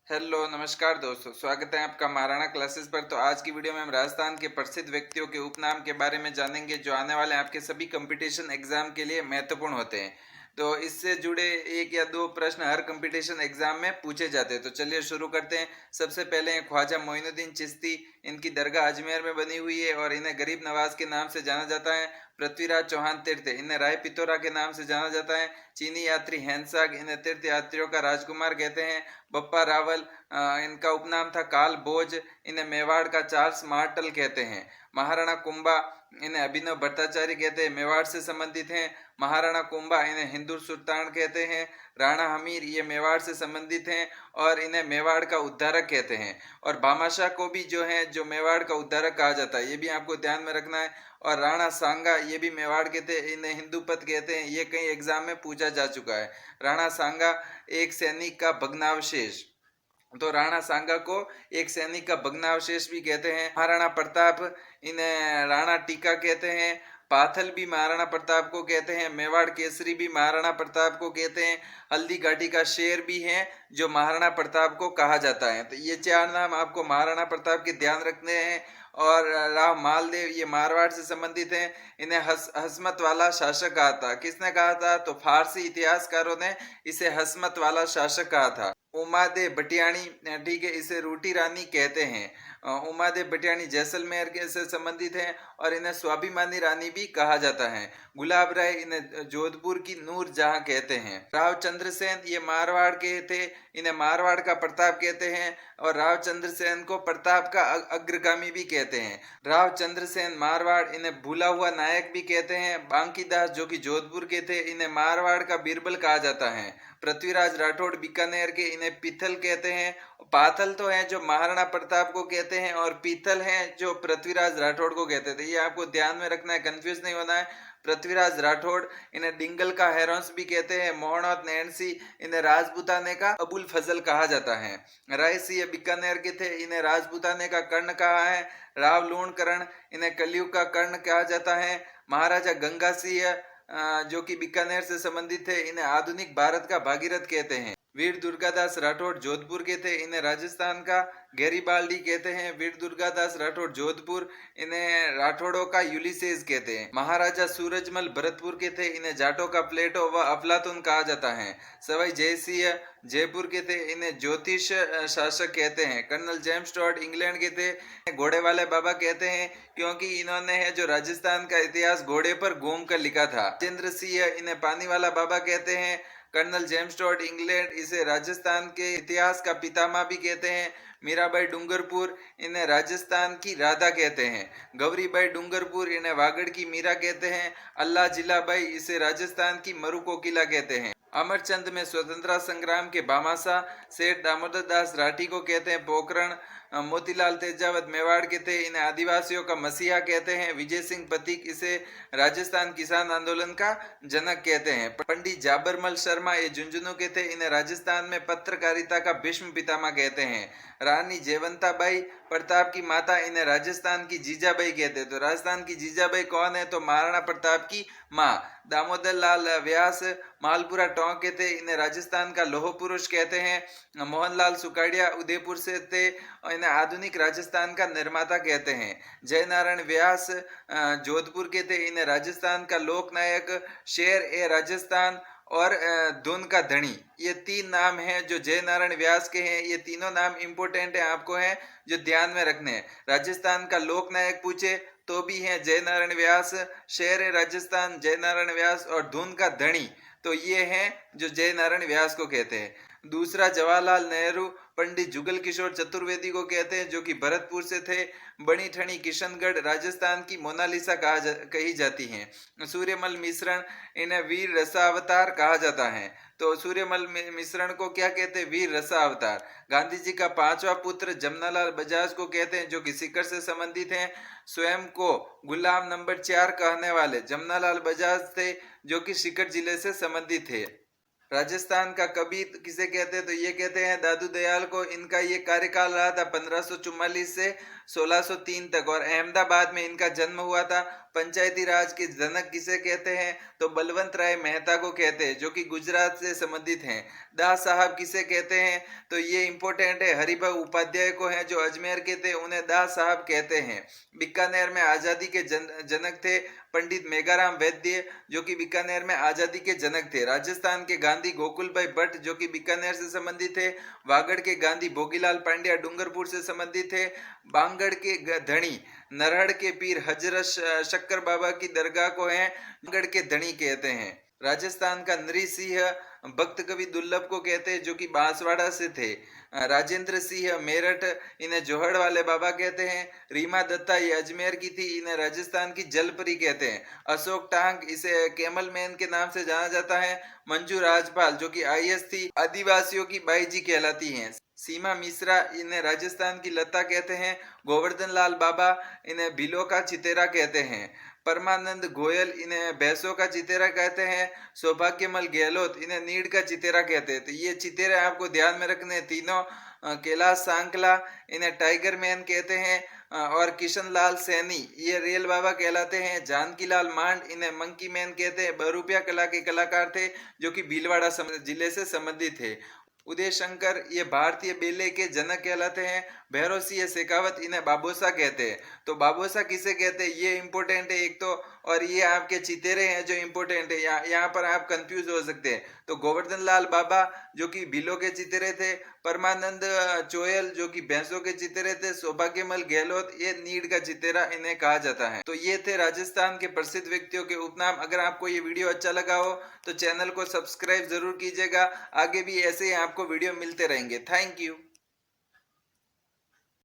Hello नमस्कार दोस्तों, स्वागत है आपका महाराणा क्लासेस पर। तो आज की वीडियो में हम राजस्थान के प्रसिद्ध व्यक्तियों के उपनाम के बारे में जानेंगे जो आने वाले आपके सभी कंपटीशन एग्जाम के लिए महत्वपूर्ण होते हैं। तो इससे जुड़े एक या दो प्रश्न हर कंपटीशन एग्जाम में पूछे जाते हैं। तो चलिए शुरू करते हैं। सबसे पहले हैं ख्वाजा मोइनुद्दीन चिश्ती। इनकी दरगाह अजमेर में बनी हुई है और इन्हें गरीब नवाज के नाम से जाना जाता है। पृथ्वीराज चौहान तीर्थ, इन्हें राय पिथौरा के नाम से जाना जाता है। चीनी यात्री हैंसाग, इन्हें तीर्थ यात्रियों का राजकुमार कहते हैं। बप्पा रावल, इनका उपनाम था काल बोझ, इन्हें मेवाड़ का चार्ल्स मार्टल कहते हैं। महाराणा कुंभा, इन्हें अभिनव भट्टाचार्य कहते हैं, मेवाड़ से संबंधित हैं। महाराणा कुंभा, इन्हें हिंदू सुल्तान कहते हैं। राणा हमीर, ये मेवाड़ से संबंधित हैं और इन्हें मेवाड़ का उद्धारक कहते हैं। और भामाशाह को भी जो है जो मेवाड़ का उद्धारक कहा जाता है, ये भी आपको ध्यान में रखना है। और राणा सांगा, ये भी मेवाड़ के थे, इन्हें हिंदूपत कहते हैं। ये कई एग्जाम में पूछा जा चुका है। राणा सांगा एक सैनिक का भग्नावशेष, तो राणा सांगा को एक सैनिक का भग्नावशेष भी कहते हैं। महाराणा प्रताप, इन्हें राणा टीका कहते हैं। पाथल भी महाराणा प्रताप को कहते हैं। मेवाड़ केसरी भी महाराणा प्रताप को कहते हैं। हल्दी घाटी का शेर भी है जो महाराणा प्रताप को कहा जाता है। तो ये चार नाम आपको महाराणा प्रताप के ध्यान रखने हैं। और राव मालदेव, ये मारवाड़ से संबंधित हैं। इन्हें हसमत वाला शासक कहा था। किसने कहा था? तो फारसी इतिहासकारों ने इसे हसमत वाला शासक कहा था। उमादे बटियाणी, ठीक है, इसे रोटी रानी कहते हैं। उमादे बटियाणी जैसलमेर के से संबंधित हैं और इन्हें स्वाभिमानी रानी भी कहा जाता है। गुलाब राय, इन्हें जोधपुर की नूर जहां कहते हैं। राव चंद्रसेन, ये मारवाड़ के थे, इन्हें मारवाड़ का प्रताप कहते हैं। और राव चंद्रसेन को प्रताप का अग्रगामी भी कहते हैं। राव चंद्रसेन मारवाड़, इन्हें भूला हुआ नायक भी कहते हैं। बांकीदास जो कि जोधपुर के थे, इन्हें मारवाड़ का बीरबल कहा जाता है। पृथ्वीराज राठौड़ बीकानेर के, इन्हें पीथल कहते हैं। पाथल तो है जो महाराणा प्रताप को कहते हैं और पीथल है जो पृथ्वीराज राठौड़ को कहते थे। ये आपको ध्यान में रखना है, कंफ्यूज नहीं होना है। पृथ्वीराज राठौड़, इन्हें डिंगल का हैरोंस भी कहते हैं। मोहनौत नैन्सी, इन्हें राजपूताने का अबुल फजल कहा जाता है। राय सिंह बीकानेर के थे, इन्हें राजपूताने का कर्ण कहा है। राव लूणकरण, इन्हें कलयुग का कर्ण कहा जाता है। महाराजा गंगा सिंह, जो कि बीकानेर से संबंधित थे, इन्हें आधुनिक भारत का भागीरथ कहते हैं। वीर दुर्गादास राठौड़ जोधपुर के थे, इन्हें राजस्थान का गैरीबाल्डी कहते हैं। वीर दुर्गादास राठौड़ जोधपुर, इन्हें राठौड़ों का यूलिसेस कहते हैं। महाराजा सूरजमल भरतपुर के थे, इन्हें जाटों का प्लेटो व अफलातून कहा जाता है। सवाई जयसिंह जयपुर के थे, इन्हें ज्योतिष शासक कहते हैं। कर्नल जेम्स टॉड इंग्लैंड के थे, घोड़े वाले बाबा कहते हैं क्योंकि इन्होंने है जो राजस्थान का इतिहास घोड़े पर घूम कर लिखा था। राजेंद्र सिंह, इन्हें पानी वाला बाबा कहते हैं। कर्नल जेम्स टॉड इंग्लैंड, इसे राजस्थान के इतिहास का पितामह भी कहते हैं। मीराबाई डूंगरपुर, इन्हें राजस्थान की राधा कहते हैं। गौरीबाई डूंगरपुर, इन्हें वागड़ की मीरा कहते हैं। अल्लाह जिलाबाई, इसे राजस्थान की मरु कोकिला कहते हैं। अमरचंद में स्वतंत्रता संग्राम के भामाशाह। सेठ दामोदर दास राठी को कहते हैं पोखरण। मोतीलाल तेजावत मेवाड़ के थे, इन्हें आदिवासियों का मसीहा कहते हैं। विजय सिंह पथिक, इसे राजस्थान किसान आंदोलन का जनक कहते हैं। पंडित जाबरमल शर्मा, ये झुंझुनू के थे, इन्हें राजस्थान में पत्रकारिता का भीष्म पितामह कहते हैं। रानी जयवंताबाई प्रताप की माता, इन्हें राजस्थान की जीजाबाई कहते हैं। तो राजस्थान की जीजाबाई कौन है? तो महाराणा प्रताप की माँ। दामोदर लाल व्यास मालपुरा टोंक के थे, इन्हें राजस्थान का लोह पुरुष कहते हैं। मोहनलाल सुकाड़िया उदयपुर से थे, इन्हें आधुनिक राजस्थान का निर्माता कहते हैं। जयनारायण व्यास जोधपुर के थे, इन्हें राजस्थान का लोक नायक, शेर ए राजस्थान और धुन का धनी, ये तीन नाम हैं जो जयनारायण व्यास के हैं। ये तीनों नाम इंपोर्टेंट है, आपको हैं जो ध्यान में रखने हैं। राजस्थान का लोक नायक पूछे तो भी हैं जयनारायण व्यास, शेर ए राजस्थान जयनारायण व्यास और धुन का धनी, तो ये हैं जो जयनारायण व्यास को कहते हैं। दूसरा जवाहरलाल नेहरू पंडित जुगल किशोर चतुर्वेदी को कहते हैं, जो कि भरतपुर से थे। बनी ठनी किशनगढ़ राजस्थान की मोनालिसा कही जाती हैं। सूर्यमल मिश्रण, इन्हें वीर रसावतार कहा जाता है। तो सूर्यमल मिश्रण को क्या कहते हैं? वीर रसावतार। गांधी जी का पांचवा पुत्र जमनालाल बजाज को कहते हैं, जो कि सीकर से संबंधित हैं। स्वयं को गुलाम नंबर 4 कहने वाले जमनालाल बजाज थे, जो कि सीकर जिले से संबंधित थे। राजस्थान का कबीर किसे कहते हैं? तो ये कहते हैं दादू दयाल को। इनका ये कार्यकाल रहा था 1544 से 1603 तक और अहमदाबाद में इनका जन्म हुआ था। पंचायती राज के जनक किसे कहते हैं? तो बलवंत राय मेहता को कहते हैं, जो कि गुजरात से संबंधित हैं। दास साहब किसे कहते हैं? तो ये इंपॉर्टेंट है, हरिभाऊ उपाध्याय को हैं, जो अजमेर के थे, उन्हें दास साहब कहते हैं। बीकानेर में आजादी के जनक थे पंडित मेघाराम वैद्य, जो कि बीकानेर में आजादी के जनक थे। राजस्थान के गांधी गोकुल भाई भट्ट, जो कि बीकानेर से संबंधित थे। वागड़ के गांधी भोगीलाल पांड्या डूंगरपुर से संबंधित थे। बांगड़ के धनी नरहड़ के पीर हजरत शक्कर बाबा की दरगाह को है बांगड़ के धनी कहते हैं। राजस्थान का नृसिंह भक्त कवि दुर्लभ को कहते हैं, जो कि बांसवाड़ा से थे। राजेंद्र सिंह मेरठ, इन्हें जोहड़ वाले बाबा कहते हैं। रीमा दत्ता, ये अजमेर की थी, इन्हें राजस्थान की जलपरी कहते हैं। अशोक टांग, इसे कैमल मैन के नाम से जाना जाता है। मंजू राजपाल, जो कि आईएएस थी, आदिवासियों की बाईजी कहलाती हैं। सीमा मिश्रा, इन्हें राजस्थान की लता कहते हैं। गोवर्धन लाल बाबा, इन्हें भीलों का चितेरा कहते हैं। परमानंद गोयल, इन्हें भैंसों का चितेरा कहते हैं। सौभाग्यमल गहलोत, इन्हें नीड़ का चितेरा कहते हैं। तो ये चितेरे आपको ध्यान में रखने तीनों। कैलाश सांकला, इन्हें टाइगर मैन कहते हैं। और किशन लाल सैनी, ये रेल बाबा कहलाते हैं। जानकी लाल मांड, इन्हें मंकी मैन कहते हैं। बहुरूपिया कला के कलाकार थे, जो कि भीलवाड़ा जिले से संबंधित थे। उदय शंकर, ये भारतीय बेले के जनक कहलाते हैं। भैरव सिंह शेखावत, इन्हें बाबोसा कहते हैं। तो बाबोसा किसे कहते हैं, ये इंपॉर्टेंट है एक तो, और ये आपके चितेरे हैं जो इंपॉर्टेंट है। यहाँ पर आप कंफ्यूज हो सकते हैं। तो गोवर्धन लाल बाबा, जो कि भीलों के चितेरे थे। परमानंद चोयल, जो कि भैंसों के चितेरे थे। सौभाग्यमल गहलोत, ये नीड़ का चितेरा इन्हें कहा जाता है। तो ये थे राजस्थान के प्रसिद्ध व्यक्तियों के उपनाम। अगर आपको ये वीडियो अच्छा लगा हो तो चैनल को सब्सक्राइब जरूर कीजिएगा। आगे भी ऐसे ही आपको वीडियो मिलते रहेंगे। Thank you.